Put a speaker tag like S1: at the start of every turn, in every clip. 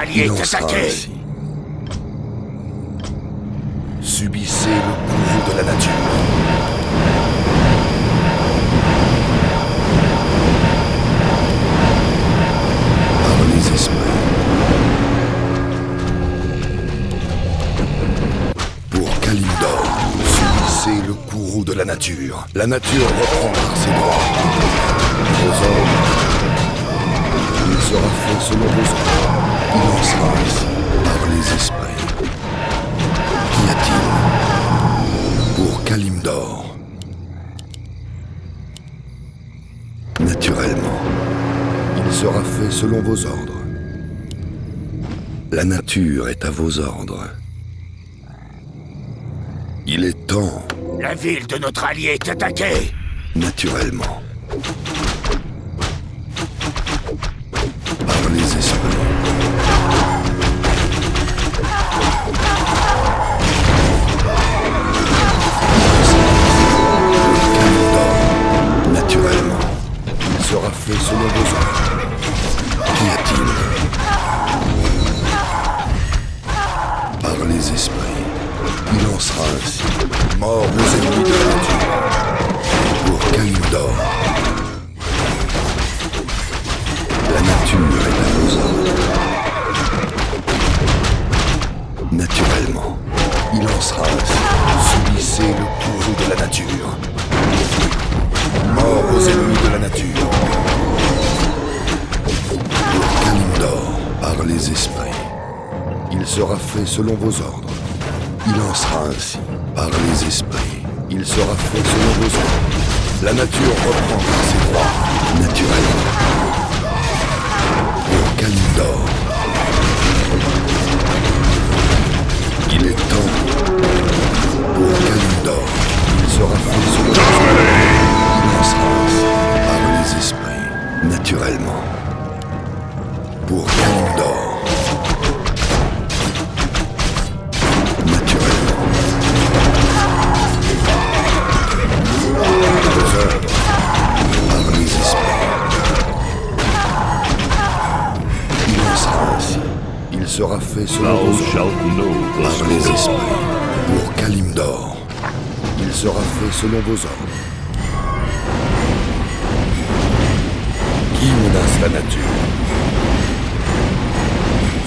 S1: allié est attaqué.
S2: Subissez le courroux de la nature. Par les esprits. Pour Kalimdor, subissez le courroux de la nature. La nature reprendra ses droits. Vos ordres, il sera fait selon vos ordres. Il en sera ainsi par les esprits. Qu'y a-t-il pour Kalimdor? Naturellement, il sera fait selon vos ordres. La nature est à vos ordres. Il est temps.
S1: La ville de notre allié est attaquée.
S2: Naturellement. Par les esprits. Naturellement. Il sera fait selon vos ordres. Qu'y a-t-il? Par les esprits. Il en sera ainsi. Mort aux ennemis de la nature. Pour Kalimdor. La nature est à vos ordres. Naturellement, il en sera ainsi. Subissez le courroux de la nature. Mort aux ennemis de la nature. Pour Kalimdor, par les esprits. Il sera fait selon vos ordres. Il en sera ainsi, par les esprits. Il sera fait selon vos ordres. La nature reprendra ses droits, naturellement. Pour Kalimdor. Il est temps. Pour Kalimdor. Il sera fait selon vos ordres. Il en sera ainsi, par les esprits, naturellement. Pour Kalimdor. Il sera fait selon vos ordres, par les esprits. Pour Kalimdor, il sera fait selon vos ordres. Qui menace la nature?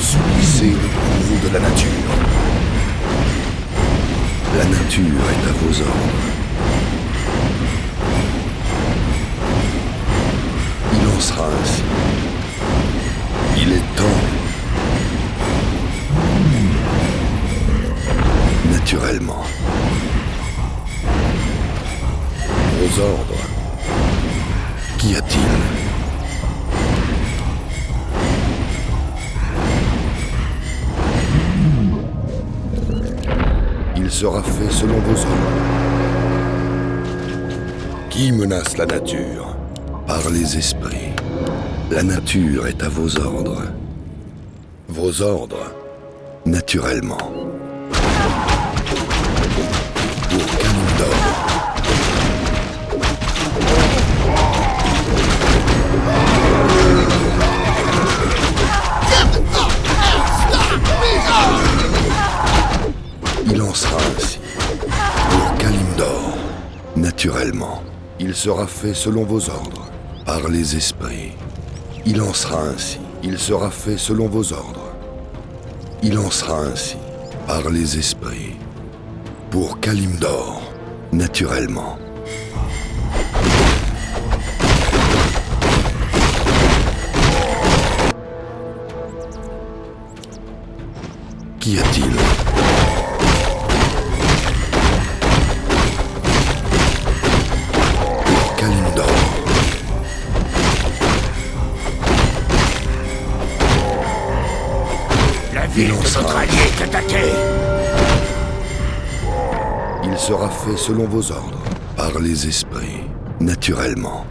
S2: Subissez le courroux de la nature. La nature est à vos ordres. Il en sera ainsi. Il est temps. Naturellement. Vos ordres. Qu'y a-t-il? Il sera fait selon vos ordres. Qui menace la nature? Par les esprits. La nature est à vos ordres. Vos ordres, naturellement. Pour Kalimdor. Il en sera ainsi. Pour Kalimdor, naturellement. Il sera fait selon vos ordres, par les esprits. Il en sera ainsi. Il sera fait selon vos ordres. Il en sera ainsi, par les esprits. Pour Kalimdor, naturellement. Qu'y a-t-il? Pour Kalimdor.
S1: La ville de notre allié est attaquée.
S2: Il sera fait selon vos ordres, par les esprits, naturellement.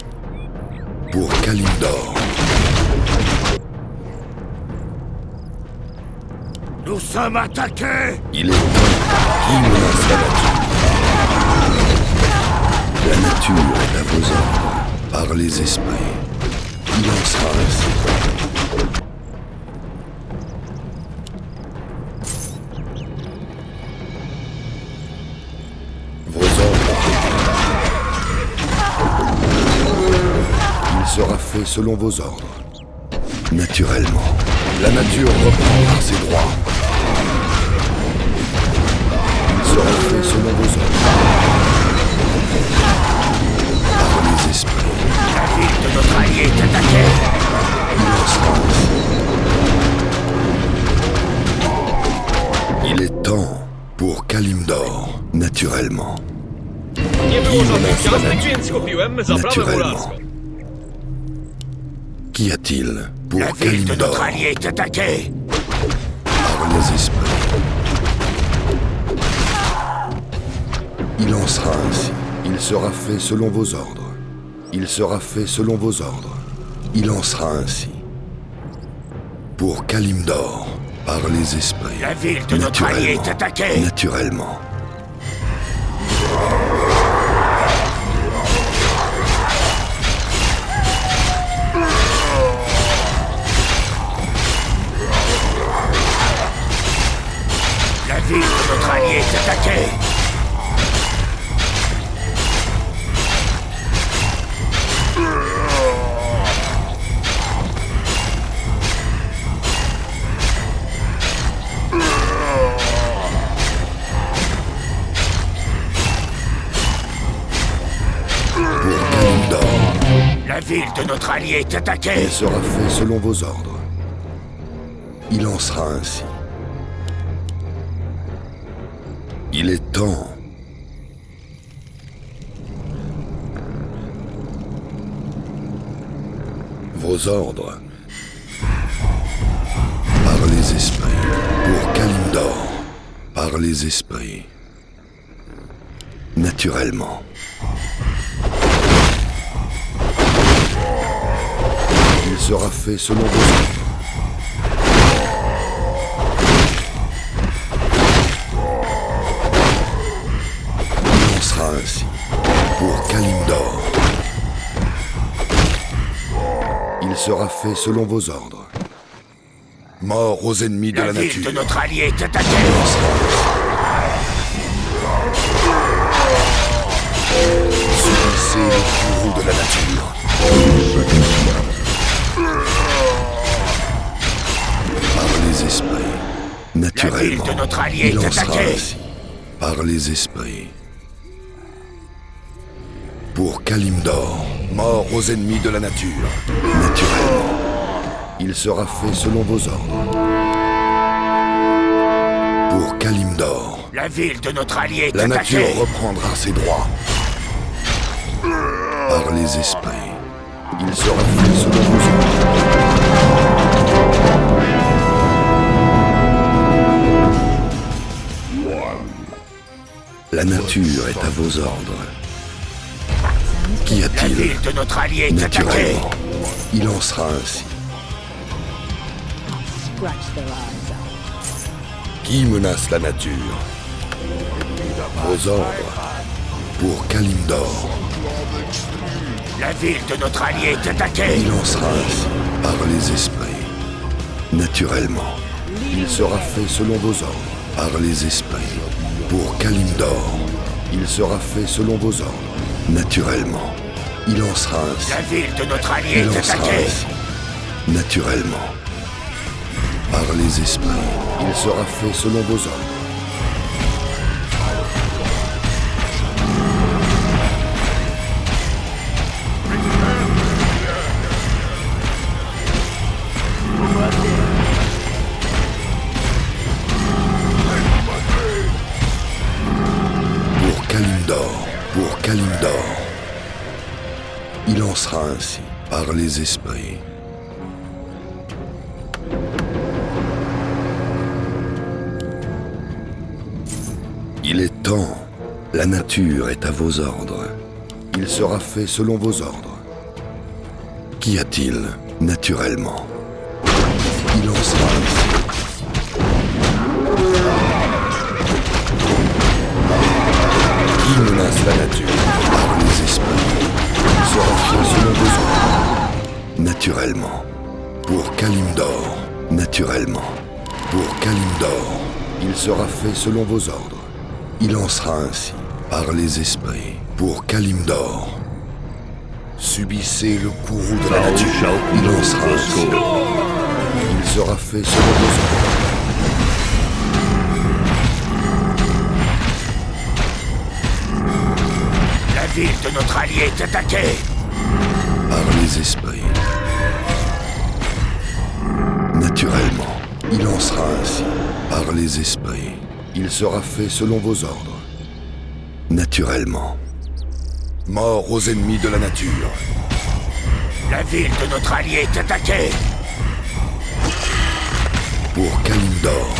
S2: Pour Kalimdor.
S1: Nous sommes attaqués.
S2: Il est temps. Qui menace la nature? La nature est à vos ordres, par les esprits. Il en sera ainsi. sera fait selon vos ordres. Naturellement, la nature reprendra ses droits. Il sera fait selon vos ordres. Par les esprits.
S1: La ville de notre allié est attaquée.
S2: Il en sera ainsi. Il est temps pour Kalimdor, naturellement.
S3: Nie było żadnych gwiazdek, więc kupiłem, zabrałem mularsko.
S2: Qu'y a-t-il pour
S1: La ville de
S2: Kalimdor?
S1: notre allié est attaquée.
S2: Par les esprits. Il en sera ainsi. Il sera fait selon vos ordres. Il sera fait selon vos ordres. Il en sera ainsi. Pour Kalimdor, par les esprits.
S1: La ville de notre allié est attaquée.
S2: Naturellement.
S1: La ville de notre allié est attaquée.
S2: Pour Kalimdor,
S1: La ville de notre allié est attaquée.
S2: il sera fait selon vos ordres. Il en sera ainsi. Il est temps. Vos ordres. Par les esprits. Pour Kalimdor. Par les esprits. Naturellement. Il sera fait selon vos ordres. Il en sera ainsi. Pour Kalimdor. Il sera fait selon vos ordres. Mort aux ennemis de
S1: La
S2: la
S1: ville
S2: nature.
S1: de notre allié est attaquée.
S2: Subissez le bourreau de la nature. Par les esprits. Naturellement.
S1: La ville de notre allié
S2: il
S1: est
S2: en sera
S1: attaquée.
S2: ainsi. Par les esprits. Pour Kalimdor. Mort aux ennemis de la nature. Naturellement. Il sera fait selon vos ordres. Pour Kalimdor.
S1: La ville de notre allié est
S2: La nature
S1: attaquée.
S2: reprendra ses droits. Par les esprits. Il sera fait selon vos ordres. La nature est à vos ordres. Qu'y
S1: La
S2: a-t-il?
S1: ville de notre allié est attaquée.
S2: Naturellement. Il en sera ainsi.
S4: Scratch their eyes out.
S2: Qui menace la nature? Vos ordres. Pour Kalimdor.
S1: La ville de notre allié est attaquée.
S2: Il en sera ainsi. Par les esprits. Naturellement. Il sera fait selon vos ordres. Par les esprits. Pour Kalimdor. Il sera fait selon vos ordres. Naturellement. Il en sera ainsi.
S1: La ville de notre allié
S2: Il
S1: est
S2: en sera
S1: attaquée.
S2: ainsi. Naturellement. Par les esprits. Il sera fait selon vos ordres. Pour Kalimdor. Pour Kalimdor. Il en sera ainsi. Par les esprits. Il est temps. La nature est à vos ordres. Il sera fait selon vos ordres. Qu'y a-t-il? Naturellement. Il en sera ainsi. Qui menace la nature? Par les esprits. Il sera fait selon vos ordres. Naturellement. Pour Kalimdor. Naturellement. Pour Kalimdor. Il sera fait selon vos ordres. Il en sera ainsi. Par les esprits. Pour Kalimdor. Subissez le courroux de la nature. Il en sera ainsi. Il sera fait selon vos ordres.
S1: La ville de notre allié est attaquée.
S2: Par les esprits. Naturellement, il en sera ainsi. Par les esprits, il sera fait selon vos ordres. Naturellement. Mort aux ennemis de la nature.
S1: La ville de notre allié est attaquée.
S2: Pour Kalimdor.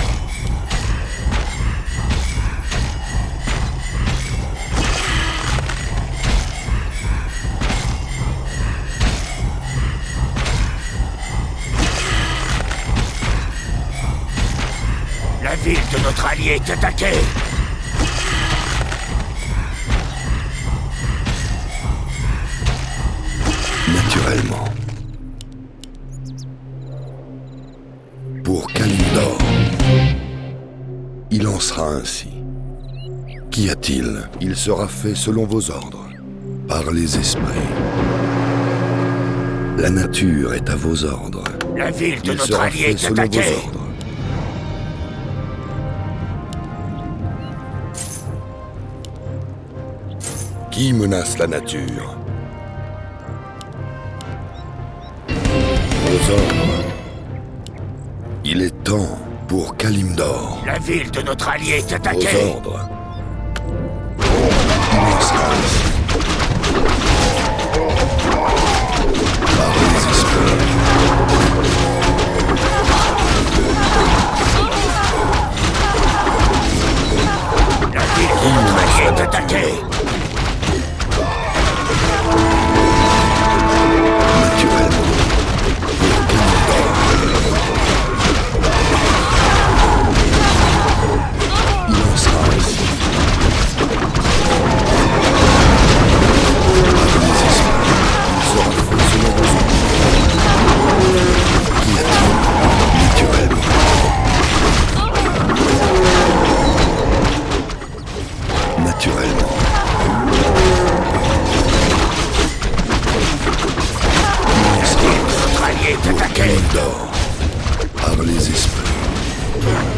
S1: La ville de notre allié est attaquée.
S2: Naturellement. Pour Kalimdor. Il en sera ainsi. Qu'y a-t-il? Il sera fait selon vos ordres. Par les esprits. La nature est à vos ordres.
S1: La ville de
S2: Il
S1: notre
S2: sera
S1: allié
S2: fait
S1: est
S2: selon vos
S1: attaquée.
S2: ordres. Qui menace la nature? Vos ordres. Il est temps pour Kalimdor.
S1: La ville de notre allié est
S2: Vos
S1: attaquée.
S2: ordres. Il en sera ainsi. Par les esprits.
S1: La ville de notre allié est attaquée.
S2: Naturellement. Pour Kalimdor. Il en sera ainsi. Par les esprits. Il sera fait selon vos ordres. Qu'y a-t-il? Naturellement. Naturellement.
S1: Notre allié est attaqué.
S2: Kalimdor. Par les esprits.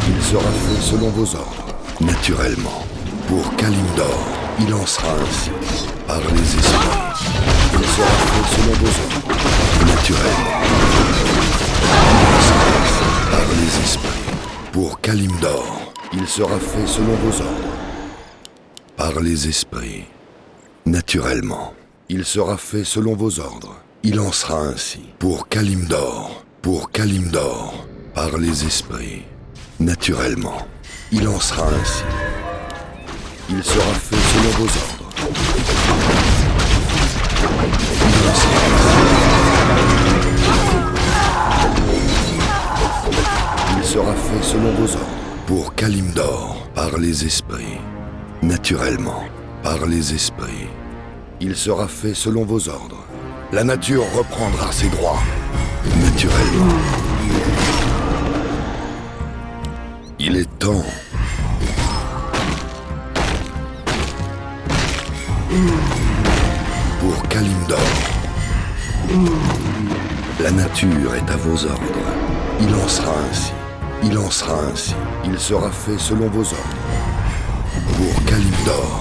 S2: Il sera fait selon vos ordres. Naturellement. Pour Kalimdor. Il en sera ainsi. Par les esprits. Il sera fait selon vos ordres. Naturellement. Il en sera ainsi. Par les esprits. Pour Kalimdor. Il sera fait selon vos ordres. Par les esprits. Naturellement. Il sera fait selon vos ordres. Il en sera ainsi. Pour Kalimdor. Pour Kalimdor. Par les esprits. Naturellement. Il en sera ainsi. Il sera fait selon vos ordres. Il en sera ainsi. Il sera fait selon vos ordres. Pour Kalimdor. Par les esprits. Naturellement. Par les esprits. Il sera fait selon vos ordres. La nature reprendra ses droits. Naturellement. Il est temps. Pour Kalimdor. La nature est à vos ordres. Il en sera ainsi. Il en sera ainsi. Il sera fait selon vos ordres. Pour Kalimdor.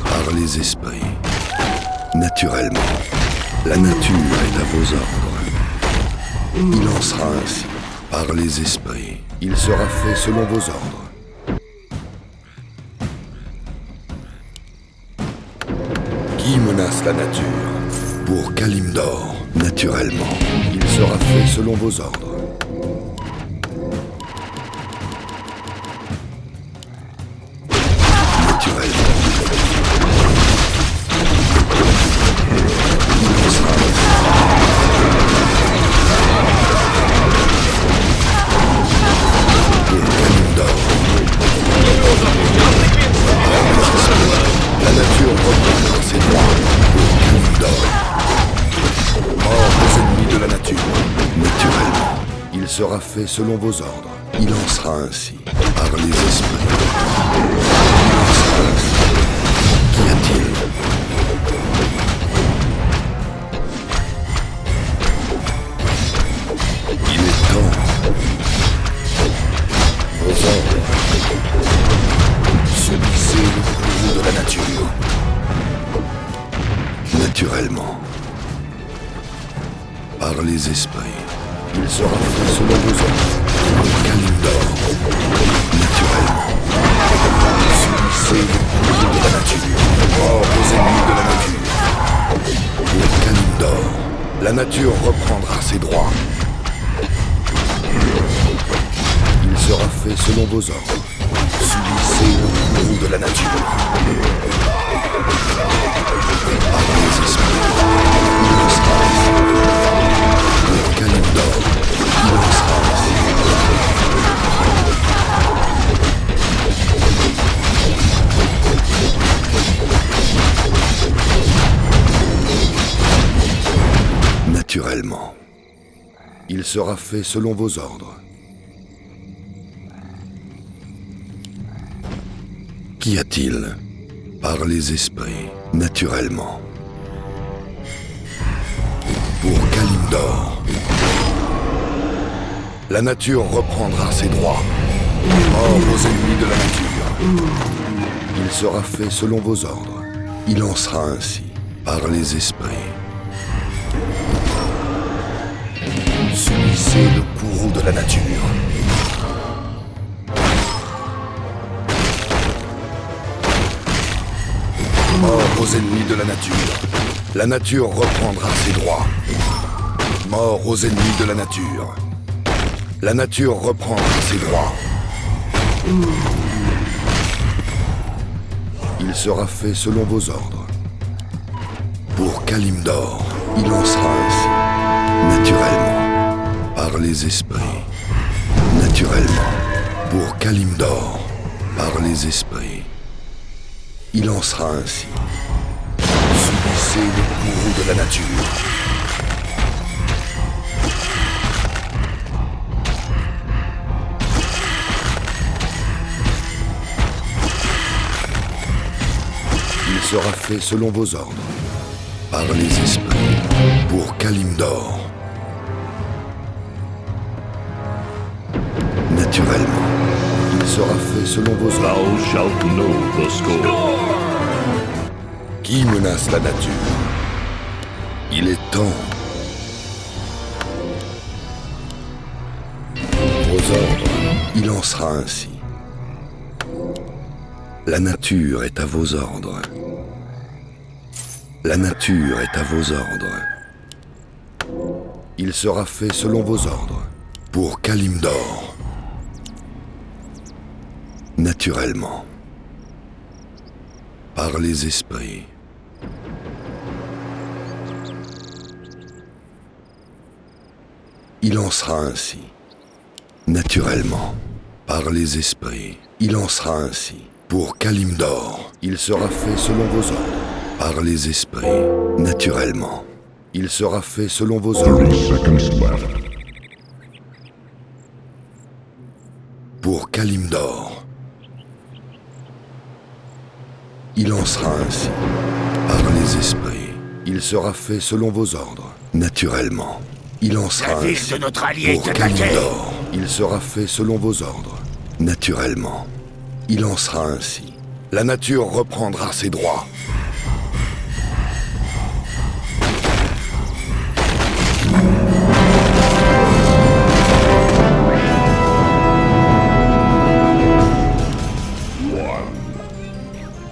S2: Par les esprits. Naturellement. La nature est à vos ordres. Il en sera ainsi. Par les esprits. Il sera fait selon vos ordres. Qui menace la nature? Pour Kalimdor. Naturellement. Il sera fait selon vos ordres. Naturellement. Il en sera ainsi. Pour Kalimdor. La nature reprendra ses droits. Pour Kalimdor. Mort aux ennemis de la nature. Naturellement. Il sera fait selon vos ordres. Il en sera ainsi. Par les esprits. Il en sera ainsi. nature. Naturellement. Par les esprits. Il sera fait selon vos ordres. Pour Kalimdor. Naturellement. Subissez le pouvoir de la nature. Mort aux ennemis de la nature. Pour Kalimdor. La nature reprendra ses droits. Il sera fait selon vos ordres. Subissez le courroux de la nature. Par les esprits, il en sera ainsi. Pour Kalimdor, il en sera ainsi. Naturellement, il sera fait selon vos ordres. Qu'y a-t-il? Par les esprits, naturellement. Pour Kalimdor, la nature reprendra ses droits. Mort aux ennemis de la nature. Il sera fait selon vos ordres. Il en sera ainsi, par les esprits. Subissez le courroux de la nature. Mort aux ennemis de la nature. La nature reprendra ses droits. Mort aux ennemis de la nature. La nature reprendra ses droits. Il sera fait selon vos ordres. Pour Kalimdor, il en sera ainsi. Naturellement. Par les esprits. Naturellement. Pour Kalimdor. Par les esprits. Il en sera ainsi. Subissez le courroux de la nature. Il sera fait selon vos ordres. Par les esprits. Pour Kalimdor. Naturellement. Il sera fait selon vos ordres.
S5: Thou shalt know the score.
S2: Qui menace la nature? Il est temps. Vos ordres, il en sera ainsi. La nature est à vos ordres. La nature est à vos ordres. Il sera fait selon vos ordres. Pour Kalimdor. Naturellement. Par les esprits. Il en sera ainsi. Naturellement. Par les esprits. Il en sera ainsi. Pour Kalimdor, il sera fait selon vos ordres. Par les esprits. Naturellement. Il sera fait selon vos ordres.
S5: 30 seconds left.
S2: Pour Kalimdor. Il en sera ainsi. Par les esprits. Il sera fait selon vos ordres. Naturellement. Il en sera
S1: La ville
S2: ainsi.
S1: de notre allié
S2: Pour
S1: est attaquée.
S2: Kalimdor, il sera fait selon vos ordres. Naturellement. Il en sera ainsi. La nature reprendra ses droits.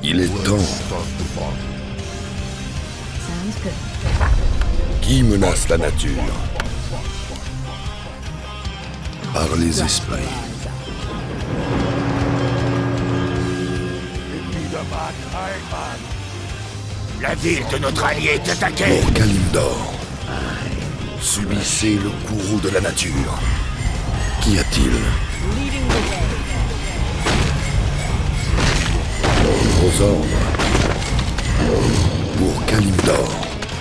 S2: Il est temps.
S4: Sounds good.
S2: Qui menace la nature? Par les esprits.
S1: La ville de notre allié est attaquée.
S2: Pour Kalimdor. Subissez le courroux de la nature. Qu'y a-t-il? Vos ordres. Pour Kalimdor,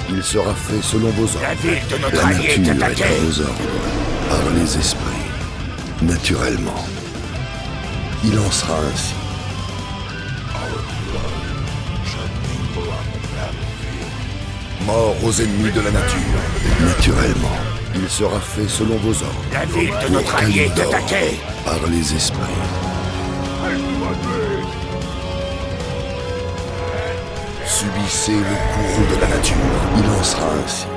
S2: il sera fait selon vos ordres.
S1: La ville de notre
S2: La
S1: allié est
S2: nature est
S1: attaquée.
S2: à vos ordres, par les esprits, naturellement. Il en sera ainsi. Mort aux ennemis de la nature. Naturellement, il sera fait selon vos ordres.
S1: La ville de
S2: Pour
S1: notre allié est
S2: Kalimdor,
S1: attaquée.
S2: par les esprits. Subissez le courroux de la nature. Il en sera ainsi.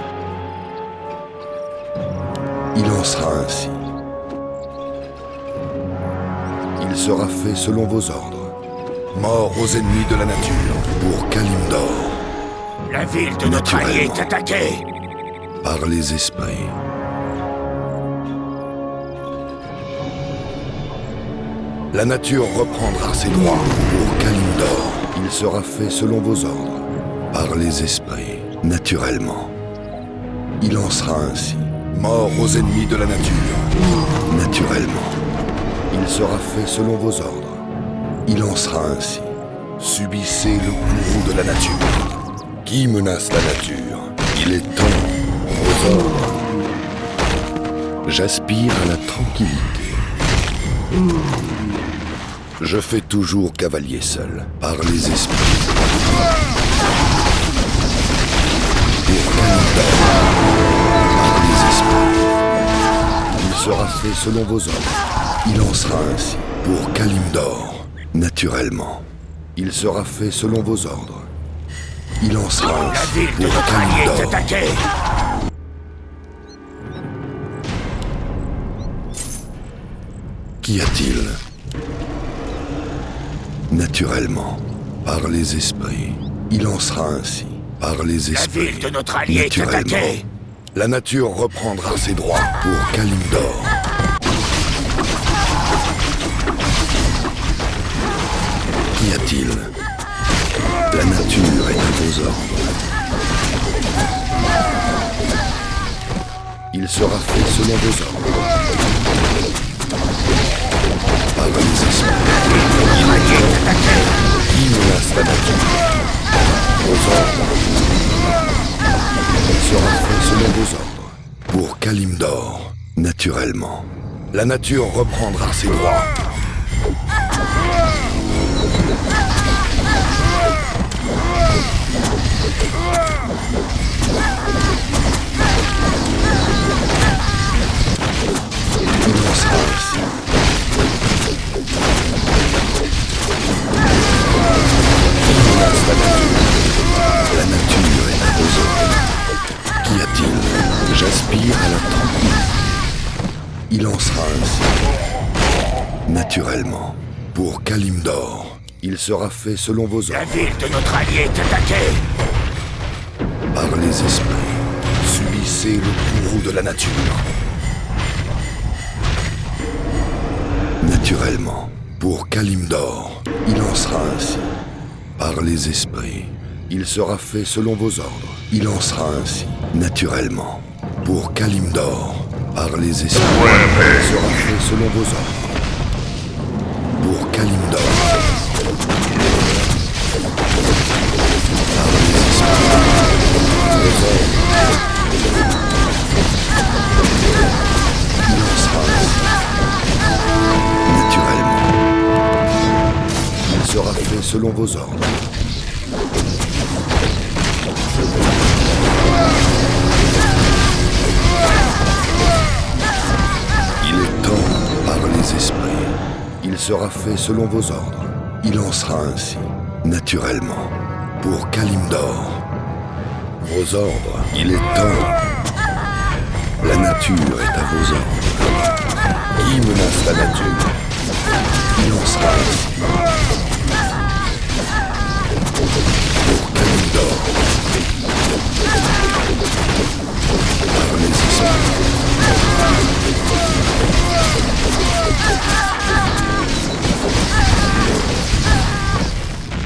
S2: Il en sera ainsi. Il sera fait selon vos ordres. Mort aux ennemis de la nature. Pour Kalimdor.
S1: La ville de notre allié est attaquée.
S2: Par les esprits. La nature reprendra ses droits. Pour Kalimdor, il sera fait selon vos ordres. Par les esprits, naturellement. Il en sera ainsi. Mort aux ennemis de la nature. Naturellement. Il sera fait selon vos ordres. Il en sera ainsi. Subissez le courroux de la nature. Qui menace la nature? Il est temps. Vos ordres. J'aspire à la tranquillité. Je fais toujours cavalier seul, par les esprits. Pour Kalimdor, par les esprits. Il sera fait selon vos ordres. Il en sera ainsi. Pour Kalimdor, naturellement. Il sera fait selon vos ordres. Il en sera
S1: La
S2: ainsi.
S1: ville de
S2: Pour
S1: notre allié est
S2: Kalimdor.
S1: attaquée.
S2: Qu'y a-t-il? Naturellement, par les esprits. Il en sera ainsi. Par les
S1: La
S2: esprits.
S1: ville de notre allié est attaquée.
S2: La nature reprendra ses droits pour Kalimdor. Qu'y a-t-il? La nature est à vos ordres. Il sera fait selon vos ordres. Par les esprits. Qui menace la nature? Vos ordres. Il sera fait selon vos ordres. Pour Kalimdor, naturellement. La nature reprendra ses droits. Il en sera ainsi. Qui menace la nature? La nature est à vos ordres. Qu'y a-t-il? J'aspire à la tranquillité. Il en sera ainsi. Naturellement. Pour Kalimdor, il sera fait selon vos
S1: La
S2: ordres.
S1: ville de notre allié est attaquée.
S2: Par les esprits, subissez le courroux de la nature. Naturellement, pour Kalimdor, il en sera ainsi. Par les esprits, il sera fait selon vos ordres. Il en sera ainsi. Naturellement, pour Kalimdor, par les esprits, il sera fait selon vos ordres. Pour Kalimdor, par les esprits, vos ordres. Il en sera ainsi. Naturellement. Il sera fait selon vos ordres. Il est temps par les esprits. Il sera fait selon vos ordres. Il en sera ainsi. Naturellement. Pour Kalimdor. Vos ordres. Il est temps. La nature est à vos ordres. Qui menace la nature? Il en sera ainsi. Pour Kalimdor. Par les esprits.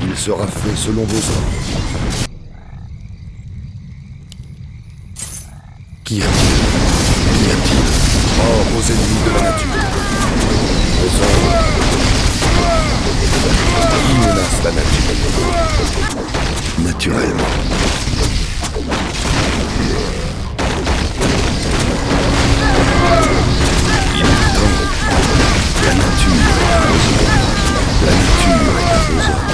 S2: Il sera fait selon vos ordres. Qu'y a-t-il? Qu'y a-t-il? Mort aux ennemis de la nature. Vos ordres. Qui menace la nature? Naturellement. Il est temps. La nature est à vos ordres. La nature est à vos ordres.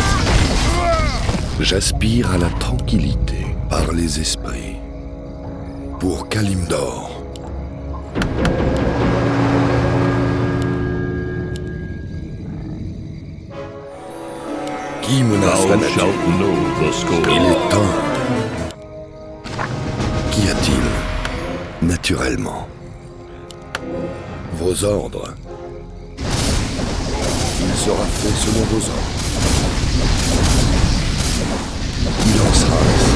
S2: J'aspire à la tranquillité par les esprits. Pour Kalimdor. Qui menace la
S5: Thou
S2: nature?
S5: shalt know the score.
S2: Il est temps. Qu'y a-t-il? Naturellement. Vos ordres. Il sera fait selon vos ordres. Il en sera ainsi.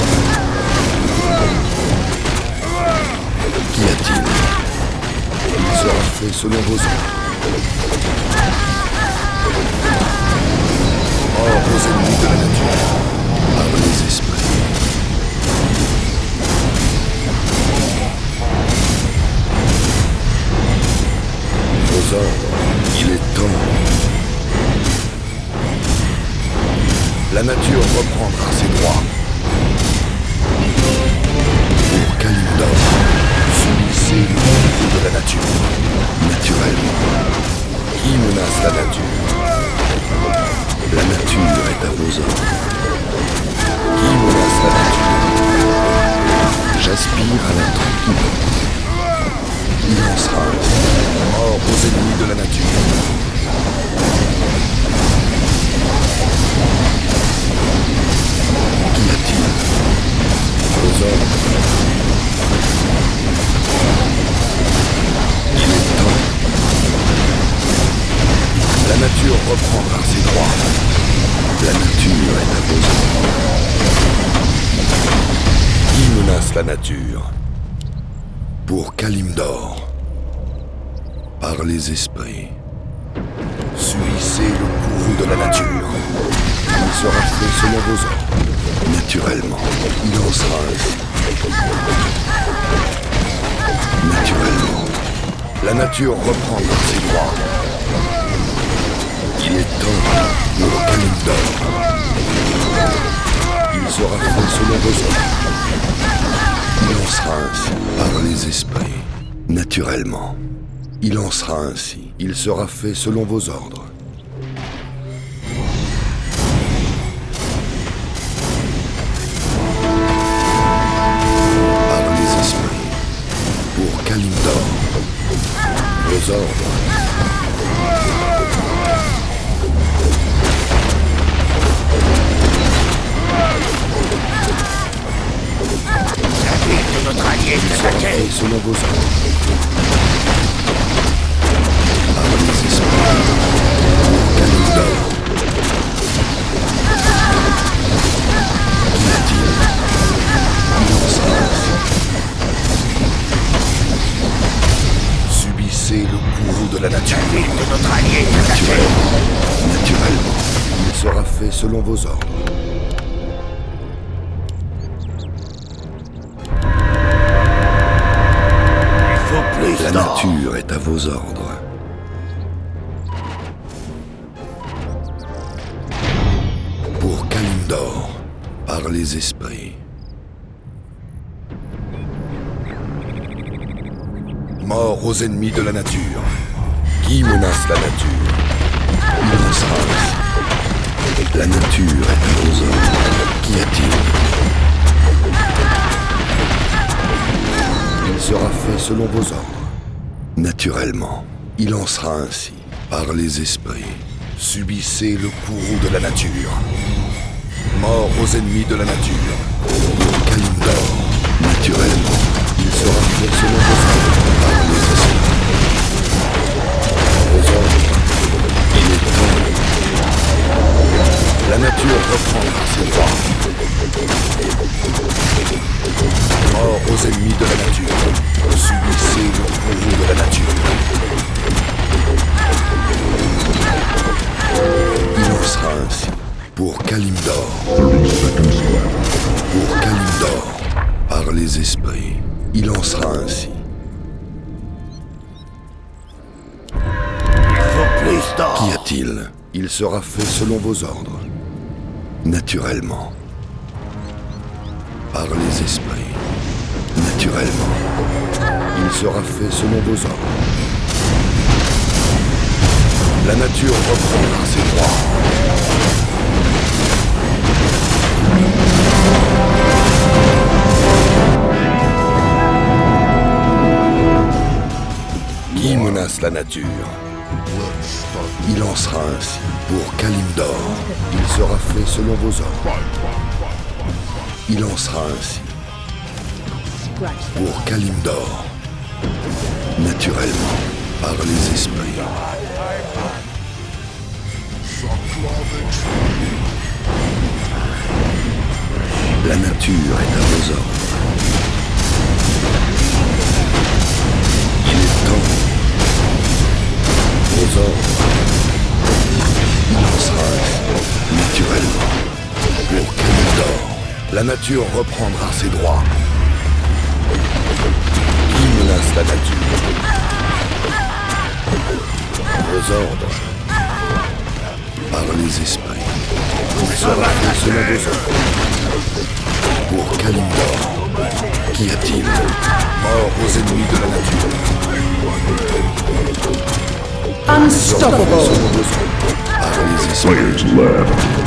S2: Qu'y a-t-il? Il sera fait selon vos ordres. Or aux ennemis de la nature, par les esprits. Vos ordres, il est temps. La nature reprendra ses droits. Pour Kalimdor, subissez le coup de la nature. Naturellement. Qui menace la nature? La nature est à vos ordres. Qui menace la nature? J'aspire à la tranquillité. Il en sera ainsi. Mort aux ennemis de la nature. Qu'y a-t-il? Vos ordres. Il est temps. La nature reprendra ses droits. La nature est à vos ordres. Qui menace la nature? Pour Kalimdor, par les esprits, subissez le courroux de la nature. Il sera fait selon vos ordres. Naturellement, il en sera ainsi. Naturellement, la nature reprendra ses droits. Il est temps pour Kalimdor. Il sera fait selon vos ordres. Il en sera ainsi par les esprits. Naturellement, il en sera ainsi. Il sera fait selon vos ordres. Par les esprits. Pour Kalimdor. Vos ordres.
S1: Notre allié est
S2: Sera
S1: attaqué.
S2: fait selon vos ordres. Par les esprits. Pour Kalimdor. Qu'y a-t-il? Il en sera ainsi. Subissez le courroux de la nature.
S1: La ville de notre allié est attaquée.
S2: Naturellement, il sera fait selon vos ordres.
S1: Il faut plus
S2: La
S1: d'or.
S2: nature est à vos ordres. Pour Kalimdor, par les esprits. Mort aux ennemis de la nature. Qui menace la nature? Il en sera ainsi. La nature est à vos ordres. Qu'y a-t-il? Il sera fait selon vos ordres. Naturellement, il en sera ainsi. Par les esprits, subissez le courroux de la nature. Mort aux ennemis de la nature. Pour Kalimdor, naturellement, il sera fait selon vos ordres. Par les esprits. Vos ordres, il est temps. La nature reprendra ses droits. Mort aux ennemis de la nature. Subissez le courroux de la nature. Il en sera ainsi. Pour Kalimdor.
S5: 30 seconds left.
S2: Pour Kalimdor. Par les esprits. Il en sera ainsi.
S1: Il faut plus d'or.
S2: Qu'y a-t-il? Il sera fait selon vos ordres. Naturellement. Par les esprits. Naturellement. Il sera fait selon vos ordres. La nature reprendra ses droits. Qui menace la nature? Il en sera ainsi. Pour Kalimdor, il sera fait selon vos ordres. Il en sera ainsi.
S4: Scratch the
S2: Pour Kalimdor, naturellement, par les esprits. La nature est à vos ordres. Il est temps. Vos ordres. Il en sera ainsi, naturellement. Pour Kalimdor, la nature reprendra ses droits. Qui menace la nature? Vos ordres. Par les esprits. Il sera fait selon vos ordres. Pour Kalimdor, qu'y a-t-il? Mort aux ennemis de la nature.
S4: unstoppable.
S2: Par les esprits.
S5: Players left.